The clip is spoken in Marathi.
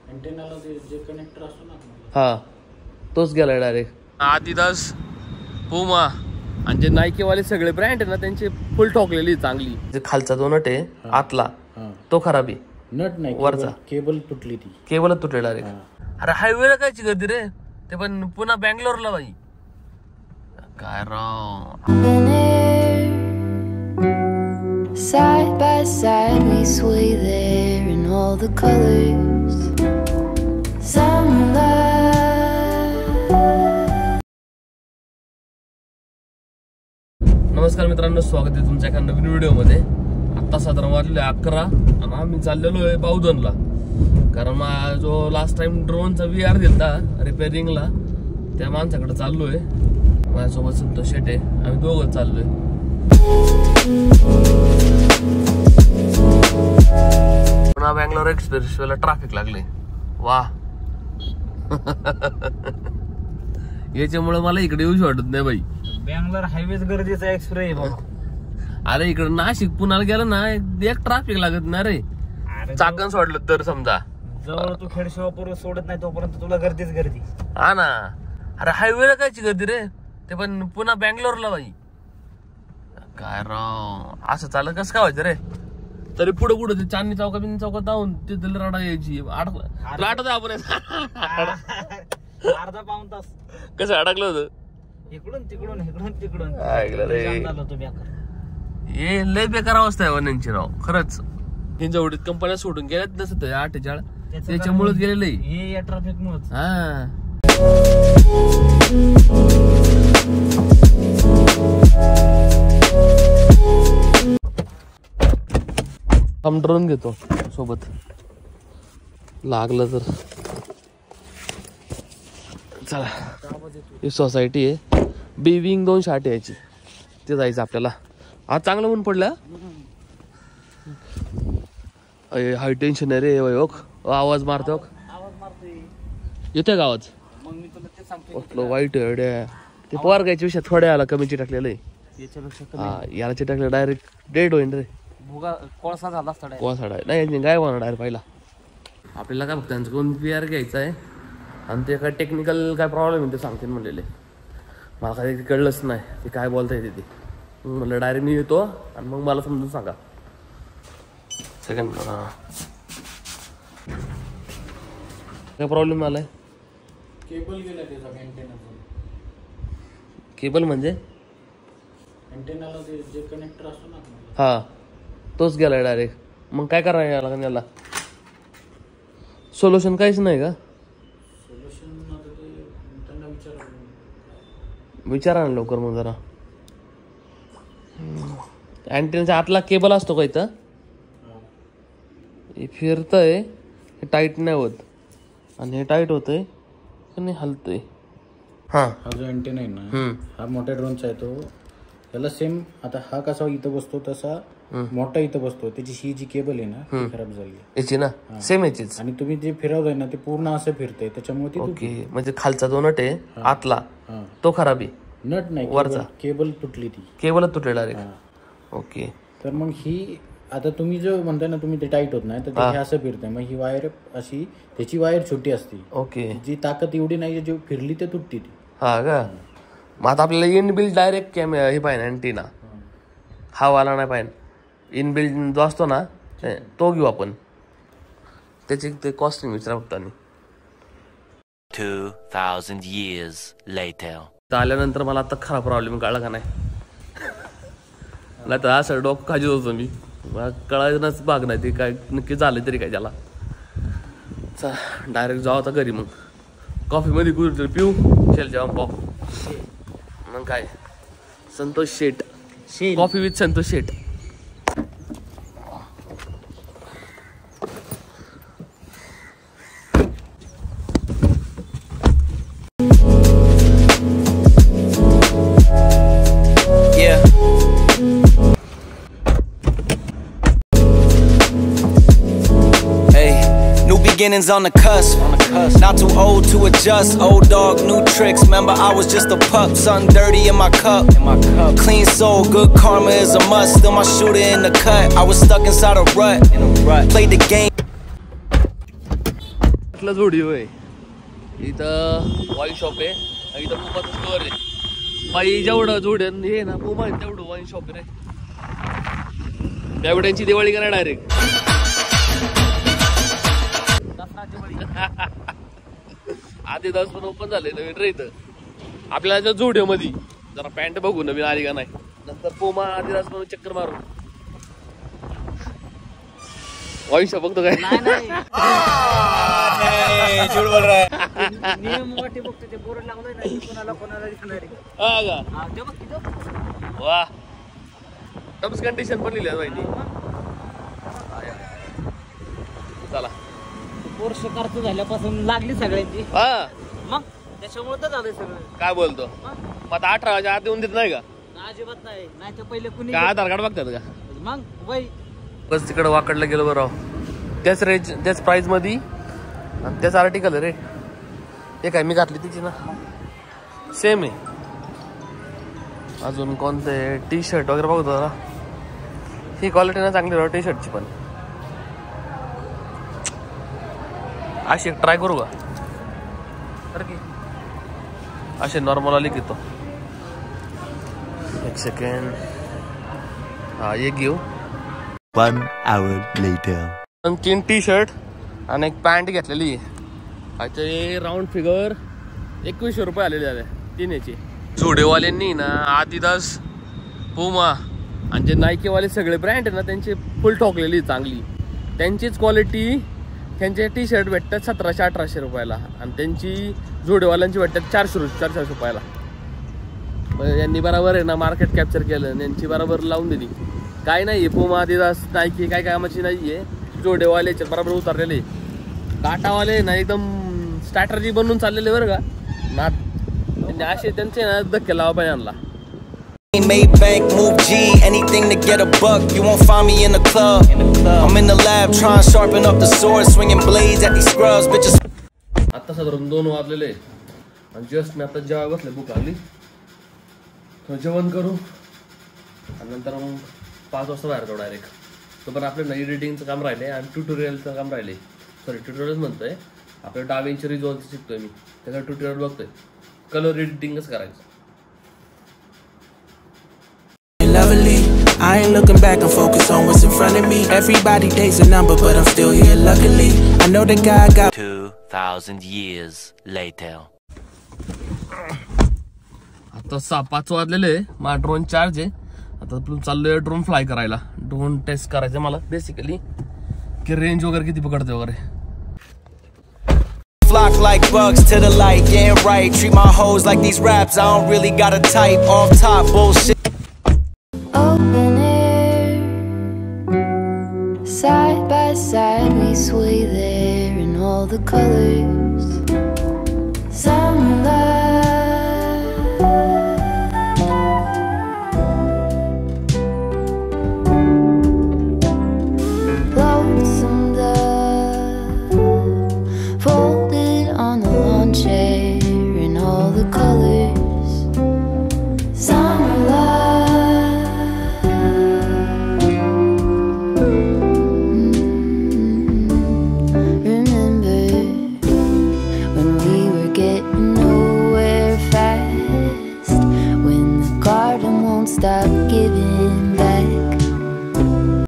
अँटेनाला जे कनेक्टर असतो ना हा तोच गेला डायरेक्ट. आदिदास, पुमा आणि जे नाईकीवाले सगळे ब्रँड आहे ना त्यांची फुल ठोकलेली चांगली. जे खालचा जो नट आहे आतला तो खराब आहे. नट नाही वरचा केबल तुटली, ती केबल तुटली डायरेक्ट. अरे हायवेला कायची गर्दी रे, ते पण पुन्हा बँगलोरला बाई. काय राव. Side by side we sway there in all the colors. Some love. नमस्कार मित्रांनो, स्वागत आहे तुमच्या एका नवीन व्हिडिओ मध्ये. आता साधारण वाजले 11 आणि आम्ही चाललेलो आहे बावधनला. कारण जो लास्ट टाइम ड्रोनचा VR दिलता रिपेअरिंगला त्या माणसाकडे चाललोय. माझ्यासोबत संतोष शेटे, आम्ही दोघं चाललोय. पुन्हा बँगलोर एक्सप्रेसवेला ट्रॅफिक लागले. वा याच्यामुळे मला इकडे येऊच वाटत नाही बाई. बँगलोर हायवेज गरजेचा एक्सप्रेस बाबा. अरे इकडे नाशिक पुण्याला गेलं ना एक ट्रॅफिक लागत ना रे. चाकण सोडलं तर समजा जवळ तू खेडशिवापूर सोडत नाही तोपर्यंत तुला गर्दीच गर्दी. हा ना. अरे हायवेला कायची गर्दी रे, ते पण पुन्हा बँगलोरला बाई. काय राव असं चालत कसं काय व्हायचं रे. तरी पुढे पुढे ते चांदणी चौकात जाऊन तिथे रडा यायची. लाटत आपण अर्धा पाऊण तास कसं अडकलं होतं. इकडून तिकडून इकडून तिकडून ऐकलं रे. हे लय बेकार अवस्था आहे वनांची राव खरंच. हिंजवडीत कंपन्या सोडून गेल्यात नसत 48 त्याच्यामुळेच गेलेलं आहे हे या ट्रॅफिक मुळे. हा हम ड्रोन घेतो सोबत लागलं तर. चला ही सोसायटी आहे बिविंग 260 याची, ते जायचं आपल्याला. आज चांगलं ऊन पडलं. हाय टेन्शन आहे रे. आवाज मारतो येतोय का आवाज. मग मी तुला ते सांगतो वाईट आहे ते पोर गायच्या विषयात थोड्या आला कमी चिटकलेलं आहे. हा याला चिटकलं डायरेक्ट डेड होईन रे. कोळसा झाला असता कोळसा नाही काय होणार डायरेक्ट पहिला. आपल्याला काय फक्त त्यांचं कोण PR घ्यायचं आहे आणि ते काय टेक्निकल काय प्रॉब्लेम आहे ते सांगतील म्हणलेले. मला काय कळलंच नाही ते काय बोलता येते ते. म्हणलं डायरेक्ट मी येतो आणि मग मला समजून सांगा. सेकंड काय प्रॉब्लेम आलाय. केबल गेला त्याचा अँटेनाचा. केबल म्हणजे अँटेनाला जे कनेक्टर असतो ना हा तोच गेलाय डायरेक्ट. मग काय करायला लागेल याला. सोल्युशन काहीच नाही का. सोल्युशन आता ते त्यांना विचारा ना लवकर मग जरा. अँटेनाच्या आतला केबल असतो का इथं. हे फिरतंय हे टाईट नाही होत आणि हे टाईट होतंय आणि हलतंय. हा जो अँटेना आहे ना हा मोठ्या ड्रोनचा आहे तो. त्याला सेम आता हा कसा इथं बसतो तसा मोठा इथं बसतो. त्याची ही जी केबल आहे ना ती खराब झाली याची ना सेम याचीच. आणि तुम्ही जे फिरवताय ना ते पूर्ण असं फिरतंय त्याच्यामुळे ती ओके. म्हणजे खालचा जो नट आहे आतला तो खराब आहे. नट नाही वरचा केबल तुटली, ती केबल तुटली डायरेक्ट. ओके. तर मग ही आता तुम्ही जो म्हणताय ना तुम्ही ते टाईट होत नाही तर ते असं फिरतंय. मग ही वायर अशी त्याची वायर छोटी असते. ओके. जी ताकद एवढी नाही जी फिरली ते तुटते ती. हा का. मग आता आपल्याला इनबिल्ड डायरेक्ट हे पाहिजे अँटेना. हा वाला नाही पाहिजे. इनबिल्ड जो असतो ना तो घेऊ आपण. त्याची ते कॉस्टिंग विचारा फक्त. 2000 years later. आल्यानंतर मला आता खरा प्रॉब्लेम कळला का नाही. नाही तर असं डोकं खाजीत होतो मी. मला कळायचंच भाग नाही ते काय नक्की झालं तरी काय त्याला. डायरेक्ट जाऊ आता घरी. मग कॉफीमध्ये कुठे पिऊ शेल जेवण पाव. मग काय Santosh Shet coffee with Santosh Shet. Beginnings on the cusp. Not too old to adjust. Old dog, new tricks. Remember, I was just a pup. Something dirty in my cup. Clean soul, good karma is a must. Still my shooter in the cut. I was stuck inside a rut. Played the game. इथला जोडिओ आहे, इथं वाईन शॉप आहे, इथं पुमाचं स्टोअर आहे. बाई जेवढं जोड्यान हे ना पुमा आहे तेवढं वाईन शॉप आहे रे. त्यावेळेची दिवाळी करा डायरेक्ट. आधी 10 पण ओपन झाले नवीन रे इथं आपल्याला जोडिओ मध्ये. जरा पॅन्ट बघू नवीन आली का नाही, नंतर पुमा आधी 10 पण चक्कर मारू. वाईन शॉप बघतो काय? झूठ बोल रहा है. वा टर्म्स कंडिशन पण लिहिल्या माहिती. चला वर्ष खर्च झाल्यापासून लागली सगळ्यांची. हा मग त्याच्यामुळे तर झालंय सगळं. काय बोलतो मग आता 18 आत येऊन देत नाही का? अजिबात नाही, नाही तर पहिले कुणी काय आधार कार्ड बघतात का? मग वय बस तिकडे वाकडला गेलो बरं. त्याच रेंज त्याच प्राइस मध्ये आणि त्याच आर्टिकल रे. हे काय मी घातली तिची ना सेम आहे. अजून कोणते टी शर्ट वगैरे बघतो ना, ही क्वालिटी ना चांगली राह टी शर्टची पण. अशी ट्राय करू का? तर की असे नॉर्मल आली की तो. एक सेकंड. हा एक घेऊ. 1 hour later. 3 टी शर्ट आणि एक पॅन्ट घेतलेली आहे. राऊंड फिगर 2100 रुपये आलेले आहे 3 याची. जोडेवाल्यांनी ना आदिदास, पुमा आणि जे नायकीवाले सगळे ब्रँड आहे ना त्यांची फुल ठोकलेली चांगली. त्यांचीच क्वालिटी त्यांचे टी शर्ट भेटतात 1700-1800 रुपयाला आणि त्यांची जोडेवाल्यांची भेटतात 400 रुपयाला. यांनी बरोबर आहे ना मार्केट कॅप्चर केलं आणि यांची बरोबर लावून दिली. काय नाही पुमा आदिदास नायकी काय कामाची नाही आहे. जोडेवाले बरोबर उतरलेले. टाटावाले ना एकदम स्ट्रॅटर्जी बनवून चाललेले बरं का ना. असे त्यांचे ना धक्के लावा पाहिजे आणला. Made bank, move G, anything to get a buck. You won't find me in the club. I'm in the lab trying to sharpen up the sword, swinging blades at these scrubs, bitches. आता साधारण 2 वाजलेले आणि जस्ट मी आता जेव्हा बसले भूक लागली तर जेवण करू आणि नंतर मग 5 वाजता बाहेर जाऊ डायरेक्ट. तो पण आपलं एडिटिंगचं काम राहिले आणि ट्युटोरियलचं काम राहिले. सॉरी ट्युटोरियल म्हणतोय आपलं डाविंची रिझॉल्व शिकतोय मी, त्याचा ट्युटोरियल बघतोय. कलर एडिटिंगच करायचं. Lovely. I ain't looking back and focus on what's in front of me. Everybody dates a number, but I'm still here luckily. I know that God got 2000 years later. आता 5 वाजलेले. माझा ड्रोन चार्ज आहे. आता चाललोय ड्रोन फ्लाय करायला. ड्रोन टेस्ट करायचं मला बेसिकली की रेंज वगैरे किती पकडते वगैरे. Flock like bugs to the light, getting right. Treat my hoes like these raps, I don't really got a type. Off top bullshit. Open air, side by side we sway there in all the colors.